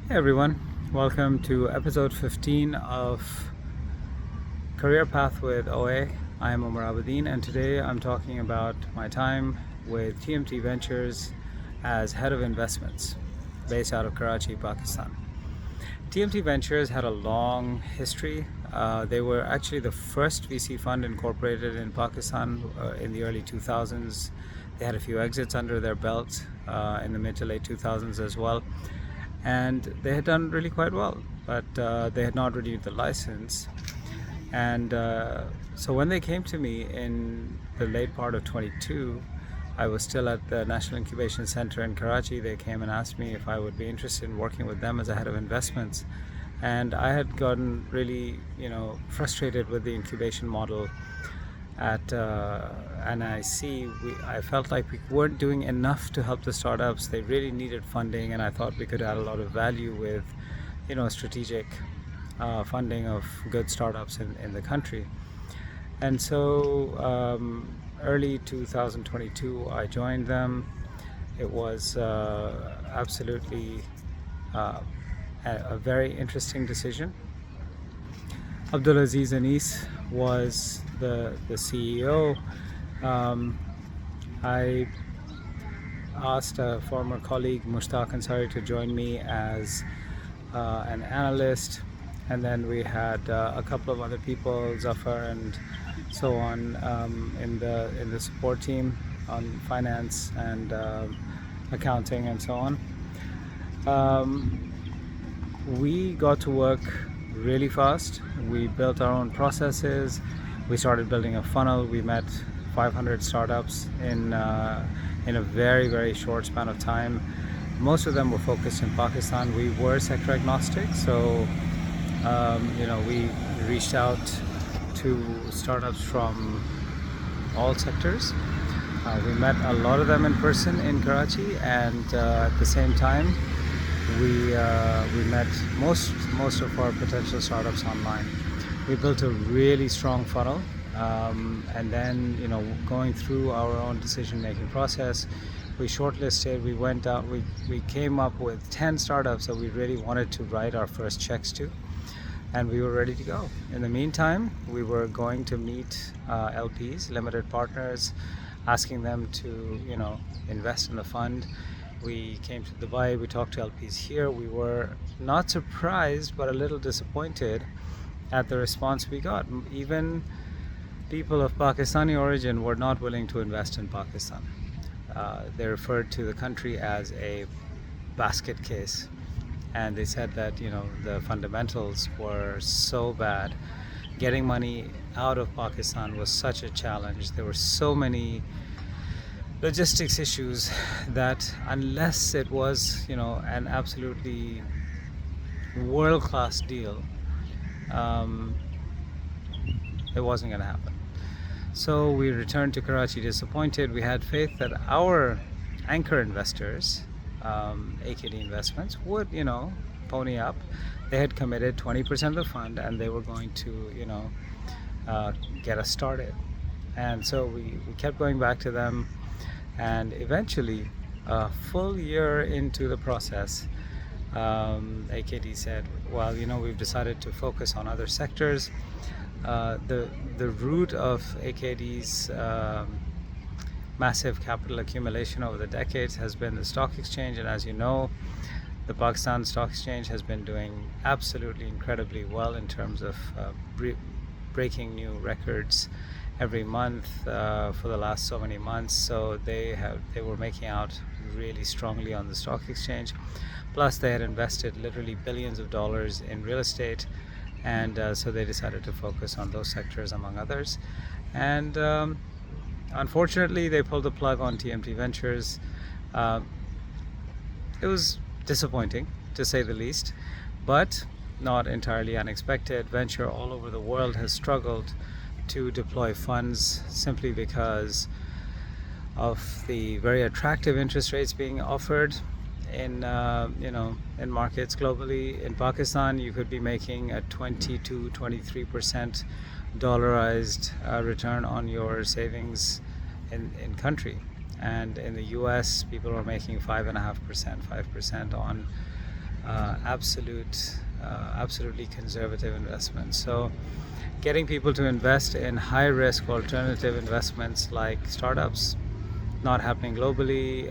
Hey everyone, welcome to episode 15 of Career Path with OA. I am Omar Abedin, and today I'm talking about my time with TMT Ventures as head of investments based out of Karachi, Pakistan. TMT Ventures had a long history. They were actually the first VC fund incorporated in Pakistan in the early 2000s. They had a few exits under their belt in the mid to late 2000s as well. And they had done really quite well, but they had not renewed the license. And so when they came to me in the late part of 22, I was still at the National Incubation Center in Karachi. They came and asked me if I would be interested in working with them as a head of investments. And I had gotten really, frustrated with the incubation model at NIC. I felt like we weren't doing enough to help the startups. They really needed funding, and I thought we could add a lot of value with, strategic funding of good startups in the country. And so early 2022, I joined them. It was absolutely a very interesting decision. Abdul Aziz Anis was the CEO. I asked a former colleague, Mushtaq Ansari, to join me as an analyst, and then we had a couple of other people, Zafar and so on, in the support team on finance and accounting and so on. We got to work really fast. We built our own processes. We started building a funnel. We met 500 startups in a very, very short span of time. Most of them were focused in Pakistan. We were sector agnostic, so we reached out to startups from all sectors. We met a lot of them in person in Karachi, and at the same time, we met most of our potential startups online. We built a really strong funnel, and then going through our own decision-making process, we shortlisted. We went out. We came up with 10 startups that we really wanted to write our first checks to, and we were ready to go. In the meantime, we were going to meet LPs, limited partners, asking them to invest in the fund. We came to Dubai. We talked to LPs here. We were not surprised, but a little disappointed at the response we got. Even people of Pakistani origin were not willing to invest in Pakistan. They referred to the country as a basket case, and they said that the fundamentals were so bad. Getting money out of Pakistan was such a challenge. There were so many logistics issues that unless it was an absolutely world-class deal, it wasn't going to happen. So we returned to Karachi disappointed. We had faith that our anchor investors, AKD Investments, would pony up. They had committed 20% of the fund, and they were going to get us started. And so we kept going back to them, and eventually, a full year into the process, AKD said, well, we've decided to focus on other sectors. The root of AKD's massive capital accumulation over the decades has been the stock exchange, and as you know, the Pakistan Stock Exchange has been doing absolutely incredibly well in terms of breaking new records every month for the last so many months. So they were making out really strongly on the stock exchange. Plus, they had invested literally billions of dollars in real estate, and so they decided to focus on those sectors among others. And unfortunately, they pulled the plug on TMT Ventures. It was disappointing, to say the least, but not entirely unexpected. Venture all over the world has struggled to deploy funds simply because of the very attractive interest rates being offered in markets globally. In Pakistan, you could be making a 22-23% dollarized return on your savings in country, and in the US people are making 5.5%, 5% on absolutely conservative investments. So getting people to invest in high risk alternative investments like startups, not happening globally.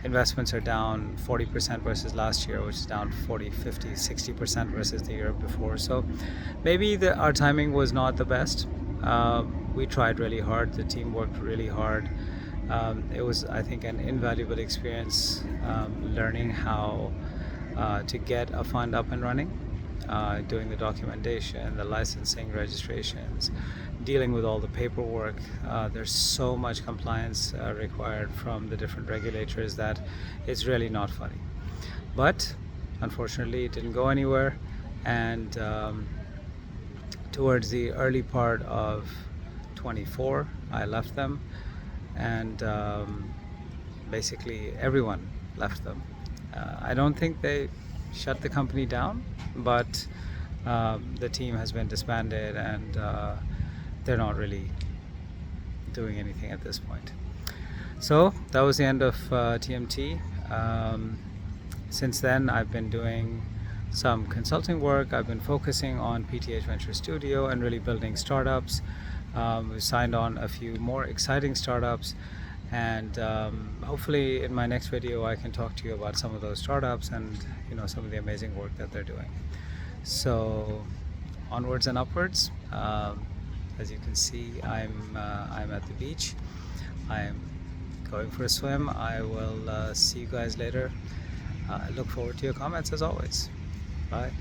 Investments are down 40% versus last year, which is down 40, 50, 60% versus the year before. So maybe our timing was not the best. We tried really hard. The team worked really hard. It was, I think, an invaluable experience learning how to get a fund up and running, doing the documentation, the licensing, registrations, dealing with all the paperwork. There's so much compliance required from the different regulators that it's really not funny. But unfortunately, it didn't go anywhere. And towards the early part of 24, I left them, and basically everyone left them. I don't think they shut the company down, but the team has been disbanded, and they're not really doing anything at this point. So that was the end of TMT. Since then, I've been doing some consulting work. I've been focusing on PTH Venture Studio and really building startups. We've signed on a few more exciting startups, and hopefully in my next video I can talk to you about some of those startups and some of the amazing work that they're doing. So onwards and upwards. As you can see, I'm at the beach. I'm going for a swim. I will see you guys later. I look forward to your comments as always. Bye.